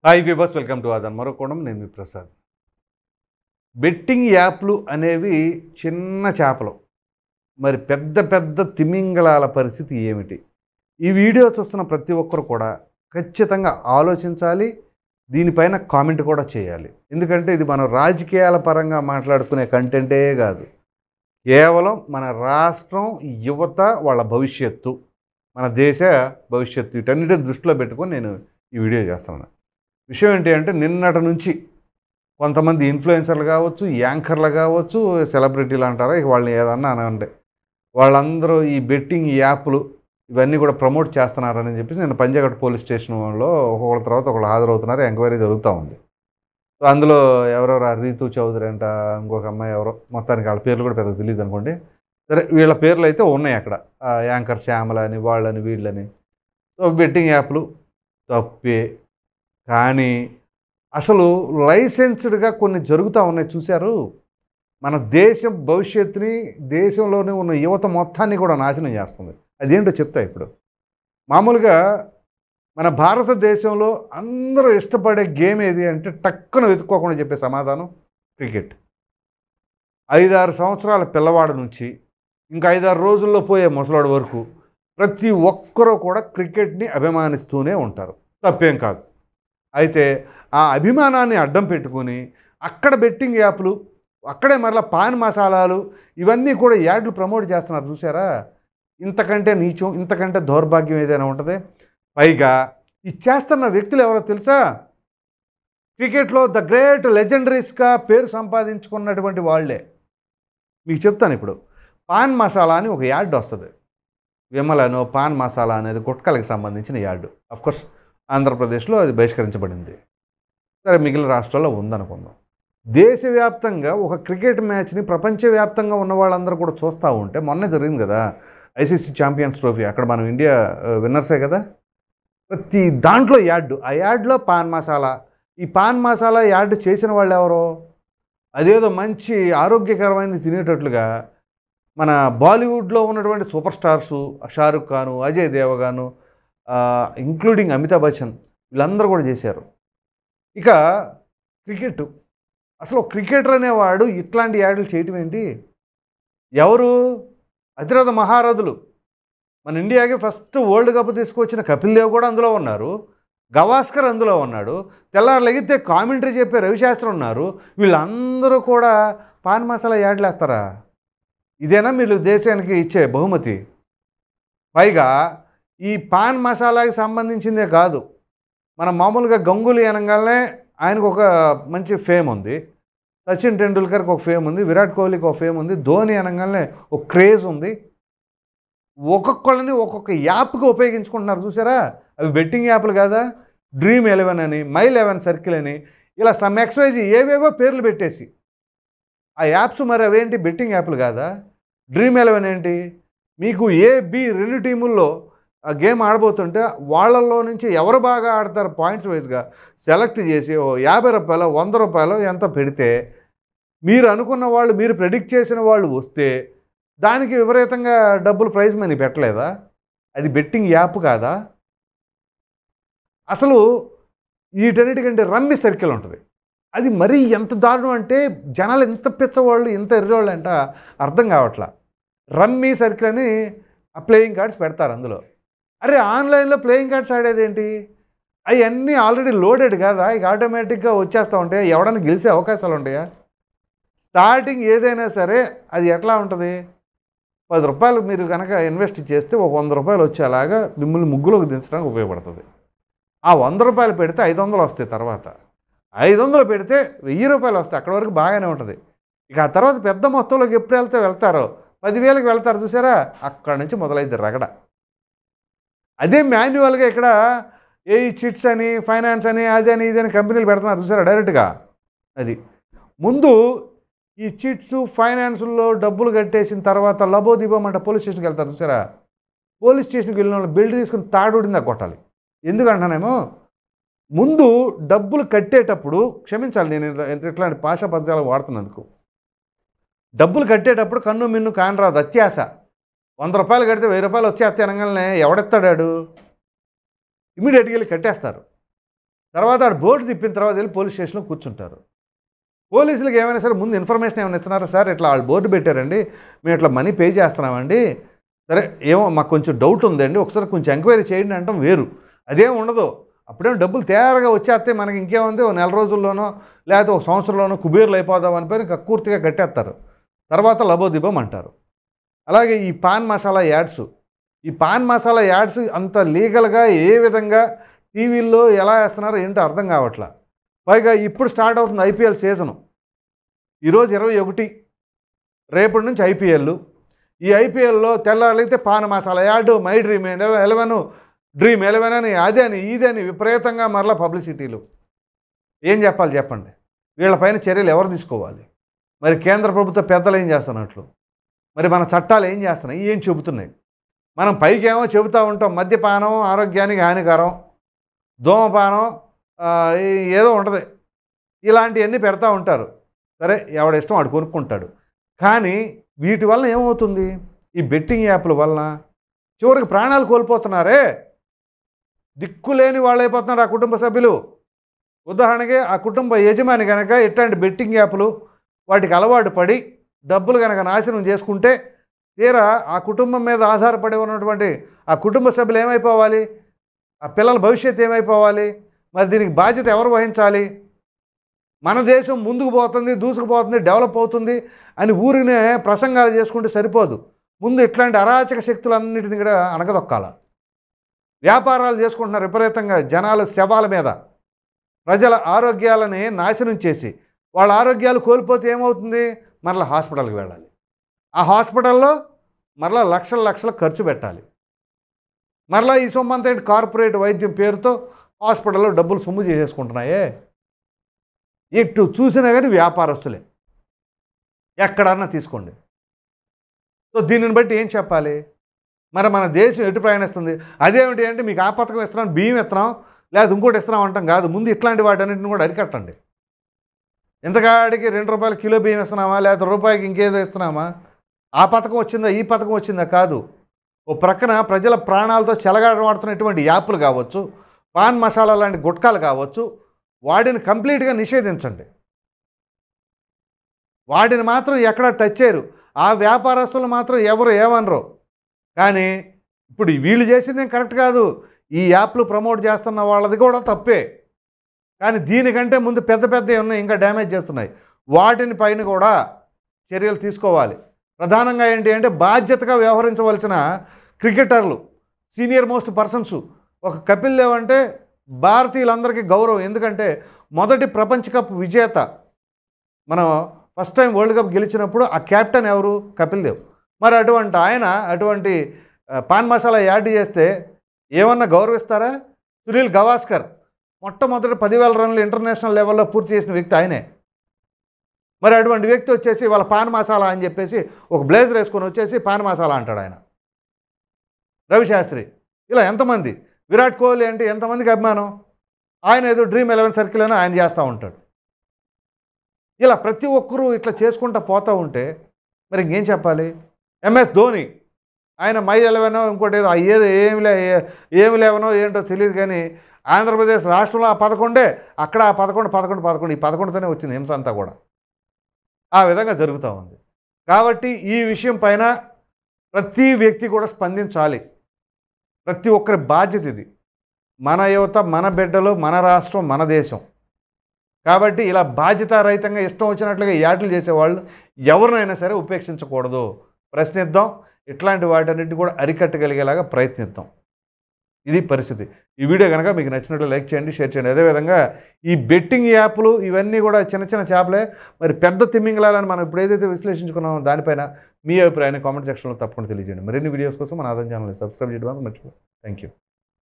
Hi viewers, welcome to ఆదాన్ మరొకోవడం. నేను మీ ప్రసాద్. బెట్టింగ్ యాప్లు అనేవి చిన్న చేపలు, మరి పెద్ద పెద్ద తిమింగలాల పరిస్థితి ఏమిటి? ఈ వీడియో చూస్తున్న ప్రతి ఒక్కరు కూడా ఖచ్చితంగా ఆలోచించాలి, దీనిపైన కామెంట్ కూడా చేయాలి. ఎందుకంటే ఇది మన రాజకీయాల పరంగా మాట్లాడుకునే కంటెంటే కాదు, కేవలం మన రాష్ట్రం యువత వాళ్ళ భవిష్యత్తు, మన దేశ భవిష్యత్తు, వీటన్నిటిని దృష్టిలో పెట్టుకొని నేను ఈ వీడియో చేస్తున్నాను. విషయం ఏంటి అంటే, నిన్నటి నుంచి కొంతమంది ఇన్ఫ్లుయెన్సర్లు కావచ్చు, యాంకర్లు కావచ్చు, సెలబ్రిటీలు అంటారా, ఇక వాళ్ళని ఏదన్నా అనండి, వాళ్ళందరూ ఈ బెట్టింగ్ యాప్లు ఇవన్నీ కూడా ప్రమోట్ చేస్తున్నారని చెప్పేసి నేను పంజాగట్ పోలీస్ స్టేషన్లో ఒక్కొక్కరి తర్వాత ఒకళ్ళు హాజరవుతున్నారు, ఎంక్వైరీ జరుగుతూ ఉంది. సో అందులో ఎవరెవరు, రీతు చౌదరి అంట, ఇంకొక అమ్మాయి ఎవరో, మొత్తానికి వాళ్ళ పేర్లు కూడా పెద్ద తెలియదు అనుకోండి. సరే, వీళ్ళ పేర్లు అయితే ఉన్నాయి అక్కడ, యాంకర్ శ్యామల అని, వాళ్ళని వీళ్ళని. సో బెట్టింగ్ యాప్లు తప్పే, కానీ అసలు లైసెన్స్డ్గా కొన్ని జరుగుతూ ఉన్నాయి. చూశారు, మన దేశం భవిష్యత్తుని, దేశంలోనే ఉన్న యువత మొత్తాన్ని కూడా నాశనం చేస్తుంది. అదేంటో చెప్తా ఇప్పుడు. మామూలుగా మన భారతదేశంలో అందరూ ఇష్టపడే గేమ్ ఏది అంటే, టక్కున వెతుక్కోకుండా చెప్పే సమాధానం క్రికెట్. 5-6 సంవత్సరాల పిల్లవాడు నుంచి ఇంకా 5-6 రోజుల్లో పోయే ముసలాడు వరకు ప్రతి ఒక్కరూ కూడా క్రికెట్ని అభిమానిస్తూనే ఉంటారు, తప్పేం కాదు. అయితే ఆ అభిమానాన్ని అడ్డం పెట్టుకొని అక్కడ బెట్టింగ్ యాప్లు, అక్కడే మరలా పాన్ మసాలాలు, ఇవన్నీ కూడా యాడ్లు ప్రమోట్ చేస్తున్నారు. చూసారా, ఇంతకంటే నీచం, ఇంతకంటే దౌర్భాగ్యం ఏదైనా ఉంటుంది? పైగా ఇది చేస్తున్న వ్యక్తులు ఎవరో తెలుసా? క్రికెట్లో ద గ్రేట్ లెజెండరీస్గా పేరు సంపాదించుకున్నటువంటి వాళ్ళే. మీకు చెప్తాను ఇప్పుడు. పాన్ మసాలా అని ఒక యాడ్ వస్తుంది, విమలను పాన్ మసాలా అనేది గుట్కలకి సంబంధించిన యాడ్. అఫ్కోర్స్ ఆంధ్రప్రదేశ్లో అది బహిష్కరించబడింది, సరే మిగిలిన రాష్ట్రాల్లో ఉందనుకుందాం. దేశవ్యాప్తంగా ఒక క్రికెట్ మ్యాచ్ని ప్రపంచవ్యాప్తంగా ఉన్న వాళ్ళందరూ కూడా చూస్తూ ఉంటే, మొన్నే జరిగింది కదా ఐసీసీ ఛాంపియన్స్ ట్రోఫీ, అక్కడ మనం ఇండియా విన్నర్సే కదా. ప్రతి దాంట్లో యాడ్, ఆ యాడ్లో పాన్ మసాలా. ఈ పాన్ మసాలా యాడ్ చేసిన వాళ్ళు ఎవరో, అదేదో మంచి ఆరోగ్యకరమైనది తినేటట్లుగా మన బాలీవుడ్లో ఉన్నటువంటి super stars, Shahrukh Khan, Ajay Devgan, including Amitabh Bachchan, వీళ్ళందరూ కూడా చేశారు. ఇక క్రికెట్, అసలు క్రికెటర్ అనేవాడు ఇట్లాంటి యాడ్లు చేయటం ఏంటి? ఎవరు? అతిరథ మహారథులు, మన ఇండియాకి ఫస్ట్ వరల్డ్ కప్ తీసుకొచ్చిన కపిల్ దేవ్ కూడా అందులో ఉన్నారు, గవాస్కర్ అందులో ఉన్నాడు, తెల్లారు లెగితే కామెంటరీ చెప్పే రవిశాస్త్రి ఉన్నారు. వీళ్ళందరూ కూడా పాన్ మసాలా యాడ్లు వేస్తారా? ఇదేనా మీరు దేశానికి ఇచ్చే బహుమతి? పైగా ఈ పాన్ మసాలాకి సంబంధించిందే కాదు, మనం మామూలుగా గంగూలీ అనగానే ఆయనకు ఒక మంచి ఫేమ్ ఉంది, సచిన్ టెండూల్కర్కి ఒక ఫేమ్ ఉంది, విరాట్ కోహ్లీకి ఒక ఫేమ్ ఉంది, ధోని అనగానే ఒక క్రేజ్ ఉంది. ఒక్కొక్కళ్ళని ఒక్కొక్క యాప్కి ఉపయోగించుకుంటున్నారు. చూసారా, అవి బెట్టింగ్ యాప్లు కాదా? డ్రీమ్ 11 అని, మై 11 సర్కిల్ అని, ఇలా సమ్ ఎక్స్వైజీ ఏవేవో పేర్లు పెట్టేసి ఆ యాప్స్, మరి అవేంటి బెట్టింగ్ యాప్లు కాదా? డ్రీమ్ 11 ఏంటి? మీకు ఏ బి 2 టీముల్లో ఆ గేమ్ ఆడబోతుంటే వాళ్ళల్లో నుంచి ఎవరు బాగా ఆడతారు పాయింట్స్ వైజ్గా సెలెక్ట్ చేసి ఓ 50 రూపాయలు 100 రూపాయలు ఎంత పెడితే, మీరు అనుకున్న వాళ్ళు, మీరు ప్రెడిక్ట్ చేసిన వాళ్ళు వస్తే దానికి విపరీతంగా డబ్బులు ప్రైజ్ మనీ పెట్టలేదా? అది బెట్టింగ్ యాప్ కాదా? అసలు వీటన్నిటికంటే రమ్మీ సర్కిల్ ఉంటుంది, అది మరీ ఎంత దారుణం అంటే, జనాలు ఎంత పిచ్చవాళ్ళు, ఎంత ఎర్రవాళ్ళు అంట అర్థం కావట్లా. రమ్మీ సర్కిల్ అని ఆ ప్లేయింగ్ కార్డ్స్ పెడతారు అందులో. అరే, ఆన్లైన్లో ప్లేయింగ్ కార్డ్స్ ఆడేదేంటి? అవన్నీ ఆల్రెడీ లోడెడ్ కాదా? ఇక ఆటోమేటిక్గా వచ్చేస్తూ ఉంటాయా? ఎవడన్నా గెలిచే అవకాశాలు ఉంటాయా? స్టార్టింగ్ ఏదైనా సరే అది ఎట్లా ఉంటుంది? 10 రూపాయలు మీరు కనుక ఇన్వెస్ట్ చేస్తే ఒక 100 రూపాయలు వచ్చేలాగా మిమ్మల్ని ముగ్గులోకి దించడానికి ఉపయోగపడుతుంది. ఆ 100 రూపాయలు పెడితే 500 వస్తాయి, తర్వాత 500 పెడితే 1000 రూపాయలు వస్తాయి. అక్కడ వరకు బాగానే ఉంటుంది. ఇక ఆ తర్వాత పెద్ద మొత్తంలోకి ఎప్పుడు వెళ్తారో 10,000కి వెళ్తారు. చూసారా, అక్కడ నుంచి మొదలైంది రగడ. అదే మాన్యువల్గా ఇక్కడ ఏ చిట్స్ అని, ఫైనాన్స్ అని, అది అని, ఇది అని కంపెనీలు పెడుతున్నారు. చూసారా డైరెక్ట్గా. అది ముందు ఈ చిట్స్ ఫైనాన్స్లో డబ్బులు కట్టేసిన తర్వాత లబోదిబోమంట పోలీస్ స్టేషన్కి వెళ్తారు. చూసారా, పోలీస్ స్టేషన్కి వెళ్ళిన వాళ్ళు బెల్ట్ తీసుకుని తాడుడిందా కొట్టాలి. ఎందుకంటానేమో, ముందు డబ్బులు కట్టేటప్పుడు, క్షమించాలి నేను ఇట్లాంటి భాషా పదాలు వాడుతున్నందుకు, డబ్బులు కట్టేటప్పుడు కన్ను మిన్ను కానరాదు, అత్యాశ. 100 రూపాయలు కడితే 1000 రూపాయలు వచ్చేస్తే అనగానే ఎవడెత్తాడాడు? ఇమీడియట్గా వెళ్ళి కట్టేస్తారు. తర్వాత ఆడు బోర్డు తిప్పిన తర్వాత వెళ్ళి పోలీస్ స్టేషన్లో కూర్చుంటారు. పోలీసులకు ఏమైనా సరే ముందు ఇన్ఫర్మేషన్ ఏమైనా ఇస్తున్నారా? సార్ ఇట్లా వాళ్ళు బోర్డు పెట్టారండి, మేము ఇట్లా మనీ పే చేస్తున్నామండి, సరే ఏమో మాకు కొంచెం డౌట్ ఉందండి, ఒకసారి కొంచెం ఎంక్వైరీ చేయండి అంటాం వేరు. అదేం ఉండదు. అప్పుడేమో డబ్బులు తేరగా వచ్చేస్తే మనకి ఇంకేముంది, ఓ నెల రోజుల్లోనో లేకపోతే ఒక సంవత్సరంలోనో కుబేర్లు అయిపోదాం అని పేరు కక్కుర్తిగా కట్టేస్తారు. తర్వాత లబోదిబం అంటారు. అలాగే ఈ పాన్ మసాలా యాడ్స్, ఈ పాన్ మసాలా యాడ్స్ అంత లీగల్గా ఏ విధంగా టీవీల్లో ఎలా వేస్తున్నారో ఏంటో అర్థం కావట్లా. పైగా ఇప్పుడు స్టార్ట్ అవుతుంది ఐపీఎల్ సీజను. ఈరోజు 21, రేపటి నుంచి ఐపీఎల్. ఈ ఐపీఎల్లో తెల్లారైతే pan masala ad, my dream 11, dream 11 అని అదని ఇదని విపరీతంగా మరలా పబ్లిసిటీలు. ఏం చెప్పాలి చెప్పండి? వీళ్ళపైన చర్యలు ఎవరు తీసుకోవాలి? మరి కేంద్ర ప్రభుత్వ పెద్దలు ఏం చేస్తున్నట్లు, మరి మన చట్టాలు ఏం చేస్తున్నాయి, ఏం చెబుతున్నాయి? మనం పైకేమో చెబుతూ ఉంటాం, మద్యపానం ఆరోగ్యానికి హానికరం, ధూమపానం ఏదో ఉంటుంది, ఇలాంటివన్నీ పెడతా ఉంటారు. సరే ఎవడ ఇష్టం వాడు కొనుక్కుంటాడు. కానీ వీటి వల్ల ఏమవుతుంది? ఈ బెట్టింగ్ యాప్ల వలన చివరికి ప్రాణాలు కోల్పోతున్నారే. దిక్కులేని వాళ్ళు అయిపోతున్నారు ఆ కుటుంబ సభ్యులు. ఉదాహరణకి ఆ కుటుంబ యజమాని కనుక ఇట్లాంటి బెట్టింగ్ యాప్లు వాటికి అలవాటు పడి డబ్బులు కనుక నాశనం చేసుకుంటే తీరా ఆ కుటుంబం మీద ఆధారపడి ఉన్నటువంటి ఆ కుటుంబ సభ్యులు ఏమైపోవాలి? ఆ పిల్లల భవిష్యత్తు ఏమైపోవాలి? మరి దీనికి బాధ్యత ఎవరు వహించాలి? మన దేశం ముందుకు పోతుంది, దూసుకుపోతుంది, డెవలప్ అవుతుంది అని ఊరినే ప్రసంగాలు చేసుకుంటే సరిపోదు. ముందు ఇట్లాంటి అరాచక శక్తులన్నిటిని కూడా అణగదొక్కాల. వ్యాపారాలు చేసుకుంటున్నారు విపరీతంగా జనాలు శవాల మీద. ప్రజల ఆరోగ్యాలని నాశనం చేసి వాళ్ళ ఆరోగ్యాలు కోల్పోతే ఏమవుతుంది? మరలా హాస్పిటల్కి వెళ్ళాలి. ఆ హాస్పిటల్లో మరలా లక్షలు ఖర్చు పెట్టాలి. మరలా ఈ సొమ్మంతా కార్పొరేట్ వైద్యం పేరుతో హాస్పిటల్లో డబ్బులు సొమ్ము చేసేసుకుంటున్నాయే. ఎటు చూసినా కానీ వ్యాపారస్తులే, ఎక్కడన్నా తీసుకోండి. సో దీనిని బట్టి ఏం చెప్పాలి? మరి మన దేశం ఎటు ప్రయాణిస్తుంది? అదేమిటి అంటే మీకు ఆ పథకం ఇస్తున్నాం, బియ్యం ఇస్తున్నాం, లేదా ఇంకోటి ఇస్తున్నాం అంటాం కాదు. ముందు ఇట్లాంటి వాటన్నిటిని కూడా అరికట్టండి. ఇంతకాడికి ₹2 కిలో బియ్యం ఇస్తున్నామా, లేదా రూపాయికి ఇంకేదో ఇస్తున్నామా? ఆ పథకం వచ్చిందా, ఈ పథకం వచ్చిందా? కాదు. ఓ ప్రక్కన ప్రజల ప్రాణాలతో చెలగాటమాడుతున్నటువంటి యాప్లు కావచ్చు, పాన్ మసాలా లాంటి గుట్కాలు కావచ్చు, వాటిని కంప్లీట్గా నిషేధించండి. వాటిని మాత్రం ఎక్కడ టచ్ చేయరు. ఆ వ్యాపారస్తులు మాత్రం ఎవరు ఏమనరు. కానీ ఇప్పుడు వీళ్ళు చేసింది ఏం కరెక్ట్ కాదు. ఈ యాప్లు ప్రమోట్ చేస్తున్న వాళ్ళది కూడా తప్పే. కానీ దీనికంటే ముందు పెద్ద ఉన్నాయి, ఇంకా డ్యామేజ్ చేస్తున్నాయి. వాటిని పైన కూడా చర్యలు తీసుకోవాలి. ప్రధానంగా ఏంటి అంటే బాధ్యతగా వ్యవహరించవలసిన క్రికెటర్లు, సీనియర్ మోస్ట్ పర్సన్స్. ఒక కపిల్ దేవ్ అంటే భారతీయులందరికీ గౌరవం. ఎందుకంటే మొదటి ప్రపంచ కప్ విజేత. మనం ఫస్ట్ టైం వరల్డ్ కప్ గెలిచినప్పుడు ఆ కెప్టెన్ ఎవరు? కపిల్ దేవ్. మరి అటువంటి ఆయన అటువంటి పాన్ మసాలా యాడ్ చేస్తే ఏమన్నా గౌరవిస్తారా? సునీల్ గవాస్కర్ మొట్టమొదటి 10,000 రన్లు ఇంటర్నేషనల్ లెవెల్లో పూర్తి చేసిన వ్యక్తి ఆయనే. మరి అటువంటి వ్యక్తి వచ్చేసి వాళ్ళ పాన్ మసాలా అని చెప్పేసి ఒక బ్లేజర్ వేసుకొని వచ్చేసి పాన్ మసాలా అంటాడు ఆయన. రవిశాస్త్రి, ఇలా ఎంతమంది? విరాట్ కోహ్లీ అంటే ఎంతమందికి అభిమానం? ఆయన ఏదో డ్రీమ్ 11 సర్కిల్ అని ఆయన చేస్తూ ఉంటాడు. ఇలా ప్రతి ఒక్కరూ ఇట్లా చేసుకుంటూ పోతూ ఉంటే మరి ఇంకేం చెప్పాలి? ఎంఎస్ ధోని, ఆయన మై 11 ఇంకోటి ఏదో ఏమి లేవనో ఏంటో తెలియదు. కానీ ఆంధ్రప్రదేశ్ రాష్ట్రంలో ఆ 11, అక్కడ ఆ 11 ఈ 11తోనే వచ్చింది హింస అంతా కూడా. ఆ విధంగా జరుగుతూ ఉంది. కాబట్టి ఈ విషయం పైన ప్రతి వ్యక్తి కూడా స్పందించాలి. ప్రతి ఒక్కరి బాధ్యత ఇది. మన యువత, మన బిడ్డలు, మన రాష్ట్రం, మన దేశం. కాబట్టి ఇలా బాధ్యతారహితంగా ఇష్టం వచ్చినట్లుగా యాడ్లు చేసేవాళ్ళు ఎవరినైనా సరే ఉపేక్షించకూడదు. ప్రశ్నిద్దాం. ఇట్లాంటి వాటన్నిటిని కూడా అరికట్టగలిగేలాగా ప్రయత్నిద్దాం. ఇది పరిస్థితి. ఈ వీడియో కనుక మీకు నచ్చినట్లు లైక్ చేయండి, షేర్ చేయండి. అదేవిధంగా ఈ బెట్టింగ్ యాప్లు ఇవన్నీ కూడా చిన్న చేపలే. మరి పెద్ద తిమ్మింగలాలని మనం ఇప్పుడు ఏదైతే విశ్లేషించుకున్నామో దానిపైన మీ అభిప్రాయాన్ని కామెంట్ సెక్షన్లో తప్పకుండా తెలియజేయండి. మరిన్ని వీడియోస్ కోసం మన ఆదాయం ఛానల్ని సబ్స్క్రైబ్ చేయడం మర్చిపోండి. Thank you.